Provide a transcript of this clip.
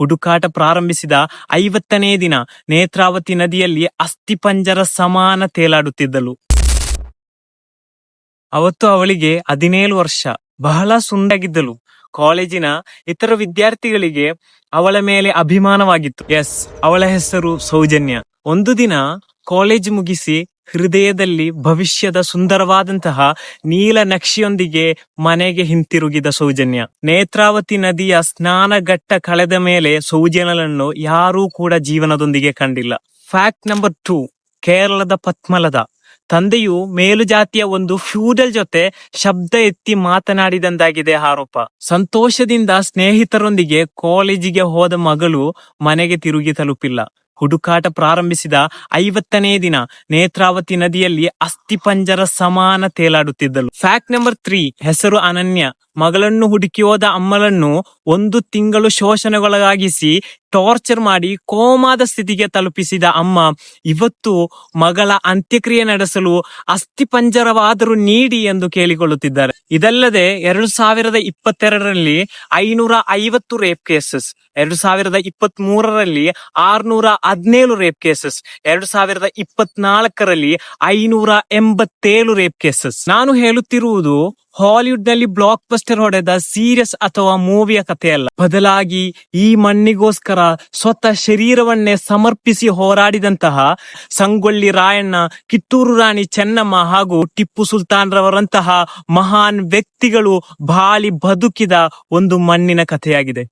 ಹುಡುಕಾಟ ಪ್ರಾರಂಭಿಸಿದ 50ನೇ ದಿನ ನೇತ್ರಾವತಿ ನದಿಯಲ್ಲಿ ಅಸ್ಥಿಪಂಜರ ಸಮಾನ ತೇಲಾಡುತ್ತಿದ್ದಳು. ಅವತ್ತು ಅವಳಿಗೆ 17 ವರ್ಷ. ಬಹಳ ಸುಂದರವಾಗಿದ್ದಳು. ಕಾಲೇಜಿನ ಇತರ ವಿದ್ಯಾರ್ಥಿಗಳಿಗೆ ಅವಳ ಮೇಲೆ ಅಭಿಮಾನವಾಗಿತ್ತು. ಅವಳ ಹೆಸರು ಸೌಜನ್ಯ. ಒಂದು ದಿನ ಕಾಲೇಜ್ ಮುಗಿಸಿ ಹೃದಯದಲ್ಲಿ ಭವಿಷ್ಯದ ಸುಂದರವಾದಂತಹ ನೀಲ ನಕ್ಷೆಯೊಂದಿಗೆ ಮನೆಗೆ ಹಿಂತಿರುಗಿದ ಸೌಜನ್ಯ. ನೇತ್ರಾವತಿ ನದಿಯ ಸ್ನಾನಘಟ್ಟ ಕಳೆದ ಮೇಲೆ ಸೌಜನ್ಯಳನ್ನು ಯಾರೂ ಕೂಡ ಜೀವನದೊಂದಿಗೆ ಕಂಡಿಲ್ಲ. Fact number 2. ಕೇರಳದ ಪದ್ಮಲದ ತಂದೆಯು ಮೇಲುಜಾತಿಯ ಒಂದು ಫ್ಯೂಡಲ್ ಜೊತೆ ಶಬ್ದ ಎತ್ತಿ ಮಾತನಾಡಿದಂತಾಗಿದೆ ಆರೋಪ. ಸಂತೋಷದಿಂದ ಸ್ನೇಹಿತರೊಂದಿಗೆ ಕಾಲೇಜಿಗೆ ಹೋದ ಮಗಳು ಮನೆಗೆ ತಿರುಗಿ ತಲುಪಿಲ್ಲ. ಹುಡುಕಾಟ ಪ್ರಾರಂಭಿಸಿದ 50ನೇ ದಿನ ನೇತ್ರಾವತಿ ನದಿಯಲ್ಲಿ ಅಸ್ಥಿಪಂಜರ ಸಮಾನ ತೇಲಾಡುತ್ತಿದ್ದಳು. Fact number 3. ಹೆಸರು ಅನನ್ಯ. ಮಗಳನ್ನು ಹುಡುಕಿ ಹೋದ ಅಮ್ಮಳನ್ನು 1 ತಿಂಗಳು ಶೋಷಣೆಗೊಳಗಾಗಿಸಿ ಟಾರ್ಚರ್ ಮಾಡಿ ಕೋಮಾದ ಸ್ಥಿತಿಗೆ ತಲುಪಿಸಿದ ಅಮ್ಮ ಇವತ್ತು ಮಗಳ ಅಂತ್ಯಕ್ರಿಯೆ ನಡೆಸಲು ಅಸ್ಥಿಪಂಜರವಾದರೂ ನೀಡಿ ಎಂದು ಕೇಳಿಕೊಳ್ಳುತ್ತಿದ್ದಾರೆ. ಇದಲ್ಲದೆ 2022ರಲ್ಲಿ 550 ರೇಪ್ ಕೇಸಸ್, 2023ರಲ್ಲಿ 617 ರೇಪ್ ಕೇಸಸ್, 2024ರಲ್ಲಿ 587 ರೇಪ್ ಕೇಸಸ್. ನಾನು ಹೇಳುತ್ತಿರುವುದು ಹಾಲಿವುಡ್ ನಲ್ಲಿ ಬ್ಲಾಕ್ ಬಸ್ಟರ್ ಹೊಡೆದ ಸೀರಿಯಸ್ ಅಥವಾ ಮೂವಿಯ ಕಥೆಯಲ್ಲ. ಬದಲಾಗಿ ಈ ಮಣ್ಣಿಗೋಸ್ಕರ ಸ್ವತಃ ಶರೀರವನ್ನೇ ಸಮರ್ಪಿಸಿ ಹೋರಾಡಿದಂತಹ ಸಂಗೊಳ್ಳಿ ರಾಯಣ್ಣ, ಕಿತ್ತೂರು ರಾಣಿ ಚೆನ್ನಮ್ಮ ಹಾಗೂ ಟಿಪ್ಪು ಸುಲ್ತಾನ್ ರವರಂತಹ ಮಹಾನ್ ವ್ಯಕ್ತಿಗಳು ಬಾಳಿ ಬದುಕಿದ ಒಂದು ಮಣ್ಣಿನ ಕಥೆಯಾಗಿದೆ.